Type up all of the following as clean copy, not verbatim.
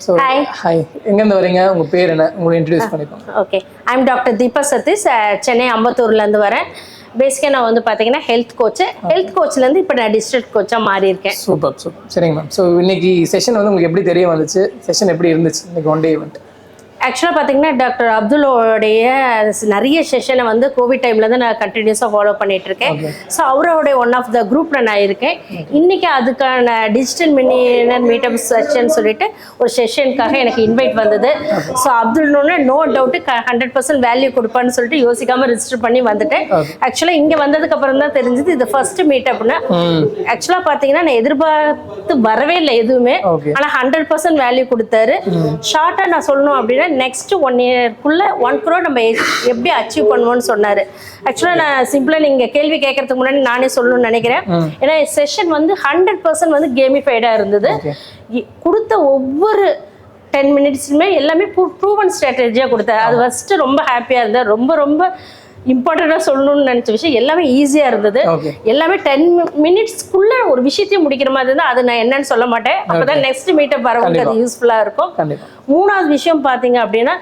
So, hi. எங்கேருந்து வரீங்க? உங்க பேர் என்ன? உங்களை இன்ட்ரோடியூஸ் பண்ணிக்கோங்க. Okay. I'm Dr. Deepa Satis. Chennai அம்பத்தூர்ல இருந்து வரேன். பேசிக்கா நான் வந்து பாத்தீங்கன்னா ஹெல்த் கோச்ல இருந்து இப்போ நான் டிஸ்ட்ரிக்ட் கோச்சா மாறி இருக்கேன். சூப்பர். சரிங்க மேம். ஸோ இன்னைக்கு செஷன் வந்து உங்களுக்கு எப்படி தெரிய வந்துச்சு? செஷன் எப்படி இருந்துச்சு? இன்னைக்கு ஒன் டே ஈவெண்ட். ஆக்சுவலாக பார்த்தீங்கன்னா டாக்டர் அப்துல்லோடைய நிறைய செஷனை வந்து கோவிட் டைம்லேருந்து நான் கண்டினியூஸாக ஃபாலோ பண்ணிட்டு இருக்கேன். ஸோ அவரோடைய ஒன் ஆஃப் த குரூப்பில் நான் இருக்கேன். இன்னைக்கு அதுக்கான டிஜிட்டல் மில்லியனர் மீட்டப் செஷன் சொல்லிட்டு ஒரு செஷனுக்காக எனக்கு இன்வைட் வந்தது. ஸோ அப்துல்னோட நோ டவுட்டு 100% வேல்யூ கொடுப்பான்னு சொல்லிட்டு யோசிக்காமல் ரிஜிஸ்டர் பண்ணி வந்துட்டேன். ஆக்சுவலாக இங்கே வந்ததுக்கு அப்புறம் தான் தெரிஞ்சது இது ஃபர்ஸ்ட் மீட்டப்னு. ஆக்சுவலாக பார்த்தீங்கன்னா நான் எதிர்பார்த்து வரவே இல்லை எதுவுமே, ஆனால் 100% வேல்யூ கொடுத்தாரு. ஷார்ட்டாக நான் சொல்லணும் அப்படின்னா நெக்ஸ்ட் 1 இயர்க்குள்ள 1 crore நம்ம எப்படி அச்சீவ் பண்ணுவோம்னு சொன்னாரு. ஆக்சுவலா நான் சிம்பிளா நீங்க கேள்வி கேட்கறதுக்கு முன்னாடி நானே சொல்லணும்னு நினைக்கிறேன். ஏன்னா செஷன் வந்து 100% வந்து கேமிஃபைடா இருந்தது. கொடுத்த ஒவ்வொரு 10 மினிட்ஸ்லுமே எல்லாமே ப்ரூவன் ஸ்ட்ராட்டஜியா கொடுத்தாரு. அது ஃபர்ஸ்ட் ரொம்ப ஹாப்பியா இருந்தேன். ரொம்ப இம்பார்ட்டண்டாக சொல்லணும்னு நினைச்ச விஷயம் எல்லாமே ஈஸியா இருந்தது. எல்லாமே 10 மினிட்ஸ்க்குள்ள ஒரு விஷயத்தையும் முடிக்கிற மாதிரி இருந்தா அது நான் என்னன்னு சொல்ல மாட்டேன். அப்பதான் நெக்ஸ்ட் மீட்டப் வரவங்களுக்கு அது யூஸ்ஃபுல்லா இருக்கும். மூணாவது விஷயம் பாத்தீங்க அப்படின்னா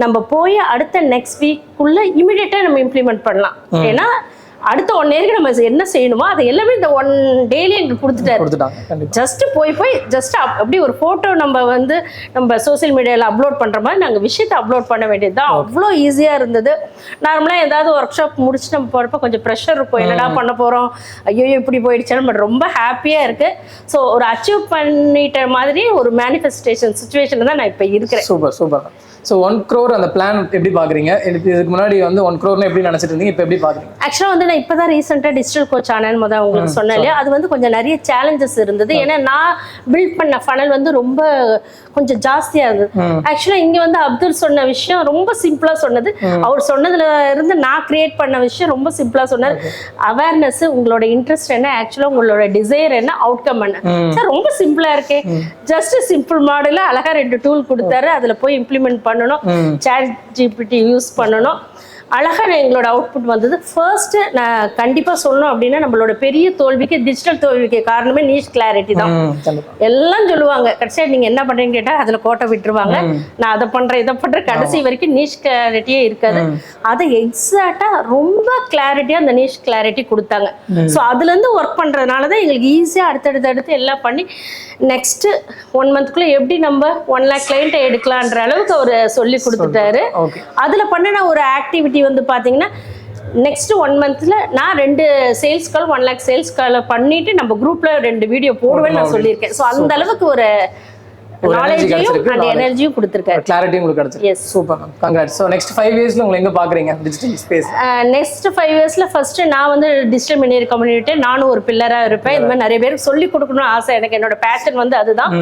நம்ம போய் அடுத்த நெக்ஸ்ட் வீக்குள்ள இமிடியேட்டா நம்ம இம்ப்ளிமெண்ட் பண்ணலாம். ஏன்னா அடுத்த 1 இயருக்கு நம்ம என்ன செய்யணுமோ அது எல்லாமே இந்த 1 டேலி எங்களுக்கு கொடுத்துட்டாரு. ஜஸ்ட் போய் ஜஸ்ட் அப்படி ஒரு போட்டோ நம்ம சோசியல் மீடியாவில் அப்லோட் பண்ற மாதிரி நாங்கள் விஷயத்தை அப்லோட் பண்ண வேண்டியது தான். அவ்வளோ ஈஸியாக இருந்தது. நார்மலாக ஏதாவது ஒர்க் ஷாப் முடிச்சுட்டு நம்ம போகிறப்ப கொஞ்சம் ப்ரெஷர் இருக்கும், என்னடா பண்ண போகிறோம், ஐயோ இப்படி போயிடுச்சுன்னு. பட் ரொம்ப ஹாப்பியாக இருக்கு. ஸோ ஒரு அச்சீவ் பண்ணிட்ட மாதிரி ஒரு மேனிஃபெஸ்டேஷன் சுச்சுவேஷன் தான் நான் இப்போ இருக்கிறேன். சூப்பர். ஸோ 1 crore அந்த பிளான் எப்படி பார்க்குறீங்க? இதுக்கு முன்னாடி வந்து 1 crore எப்படி நினச்சிட்டு இருந்தீங்க, இப்போ எப்படி பார்க்குறீங்க? ஆக்சுவலாக வந்து நான் இப்போ தான் ரீசெண்டாக டிஜிட்டல் கோச் ஆனேன்னு உங்களுக்கு சொன்னேன் இல்லையா, அது வந்து கொஞ்சம் நிறைய சேலஞ்சஸ் இருந்தது. ஏன்னா நான் பில்ட் பண்ண ஃபனல் வந்து ரொம்ப கொஞ்சம் ஜாஸ்தியாக இருந்தது. ஆக்சுவலாக இங்கே வந்து அப்துல் சொன்ன விஷயம் ரொம்ப சிம்பிளாக சொன்னது. அவர் சொன்னதுல இருந்து நான் கிரியேட் பண்ண விஷயம் ரொம்ப சிம்பிளாக சொன்னார். அவேர்னஸ், உங்களோட இன்ட்ரெஸ்ட் என்ன, ஆக்சுவலாக உங்களோட டிசைர் என்ன, அவுட்கம் என்ன. சார் ரொம்ப சிம்பிளாக இருக்கே. ஜஸ்ட் சிம்பிள் மாடலில் அழகாக 2 டூல் கொடுத்தாரு. அதில் போய் இம்ப்ளிமெண்ட் பண்ணணும், சாட் ஜிபிடி யூஸ் பண்ணணும். அழகாக எங்களோட அவுட்புட் வந்தது. ஃபர்ஸ்ட் நான் கண்டிப்பாக சொல்லணும் அப்படின்னா நம்மளோட பெரிய தோல்விக்கு, டிஜிட்டல் தோல்விக்கு காரணமே நீஷ் கிளாரிட்டி தான். எல்லாம் சொல்லுவாங்க, கடைசியாக நீங்கள் என்ன பண்ணுறீங்கன்னு கேட்டால் அதில் கோட்டை விட்டுருவாங்க. நான் அதை பண்ணுறேன் இதை பண்ணுறேன், கடைசி வரைக்கும் நீஷ் கிளாரிட்டியே இருக்காது. அதை எக்ஸாக்டாக ரொம்ப கிளாரிட்டியாக அந்த நீஷ் கிளாரிட்டி கொடுத்தாங்க. ஸோ அதுலேருந்து ஒர்க் பண்ணுறதுனால தான் எங்களுக்கு ஈஸியாக அடுத்தடுத்து எல்லாம் பண்ணி நெக்ஸ்ட் 1 மந்த்க்குள்ளே எப்படி நம்ம 1 lakh கிளைண்ட்டை எடுக்கலான்ற அளவுக்கு அவர் சொல்லி கொடுத்துட்டாரு. அதில் பண்ணின ஒரு ஆக்டிவிட்டி வந்து பார்த்தீங்கன்னா நெக்ஸ்ட் 1 மந்த்ல நான் 2 சேல்ஸ் கால் 1 lakh சேல்ஸ் கால் பண்ணிட்டு நம்ம குரூப்ல 2 வீடியோ போடுவேன்னு நான் சொல்லியிருக்கேன். ஸோ அந்த அளவுக்கு ஒரு நாலேஜையும் அண்ட் எனர்ஜியும் கொடுத்துருக்காரு, கிளாரிட்டியும் உங்களுக்கு கிடைச்சிருக்கு. Yes, super ma'am, congrats. So next 5 இயர்ஸ்ல உங்களை எங்க பாக்குறீங்க டிஜிட்டல் ஸ்பேஸ்? நெக்ஸ்ட் 5 இயர்ஸ்ல ஃபர்ஸ்ட் நான் வந்து டிஜிட்டல் மில்லியனர் கம்யூனிட்டி நானும் ஒரு பில்லரா இருப்பேன். இந்த மாதிரி நிறைய பேருக்கு சொல்லி கொடுக்கணும்னு ஆசை எனக்கு. என்னோட பேஷன் வந்து அதுதான்.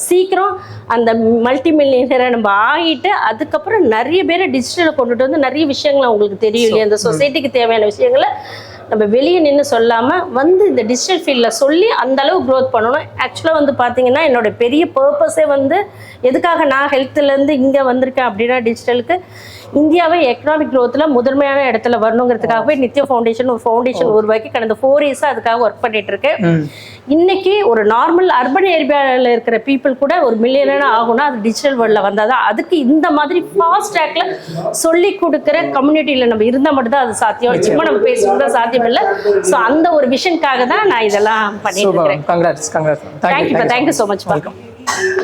சீக்கிரம் அந்த மல்டி மில்லியனரை நம்ம ஆகிட்டு அதுக்கப்புறம் நிறைய பேரை டிஜிட்டலை கொண்டுட்டு வந்து நிறைய விஷயங்கள் அவங்களுக்கு தெரியும் இல்லையா, இந்த சொசைட்டிக்கு தேவையான விஷயங்களை நம்ம வெளியே நின்று சொல்லாமல் வந்து இந்த டிஜிட்டல் ஃபீல்டில் சொல்லி அந்த அளவு க்ரோத் பண்ணணும். ஆக்சுவலாக வந்து பார்த்தீங்கன்னா என்னோட பெரிய பர்பஸே வந்து எதுக்காக நான் ஹெல்த்துலேருந்து இங்கே வந்திருக்கேன் அப்படின்னா டிஜிட்டலுக்கு இந்தியாவை எக்கனாமிக் க்ரோத்தில் முதன்மையான இடத்துல வரணுங்கிறதுக்காகவே நித்யா ஃபவுண்டேஷன் ஒரு ஃபவுண்டேஷன் உருவாக்கி கடந்த 4 இயர்ஸாக அதுக்காக ஒர்க் பண்ணிட்டு இருக்கேன். இன்னைக்கு ஒரு நார்மல் அர்பன் ஏரியாவில் இருக்கிற பீப்புள் கூட ஒரு மில்லியனர் ஆகும்னா அது டிஜிட்டல் வேர்ல்டில் வந்தால் தான். அதுக்கு இந்த மாதிரி ஃபாஸ்ட் ட்ராக்ல சொல்லி கொடுக்குற கம்யூனிட்டியில் நம்ம இருந்தால் மட்டும்தான் அது சாத்தியம். சும்மா நம்ம பேசுறது தான் சாத்தியம் இல்லை. ஸோ அந்த ஒரு விஷனுக்காக தான் நான் இதெல்லாம் பண்ணிட்டு இருக்கேன். Congrats. Thank you so much. Welcome.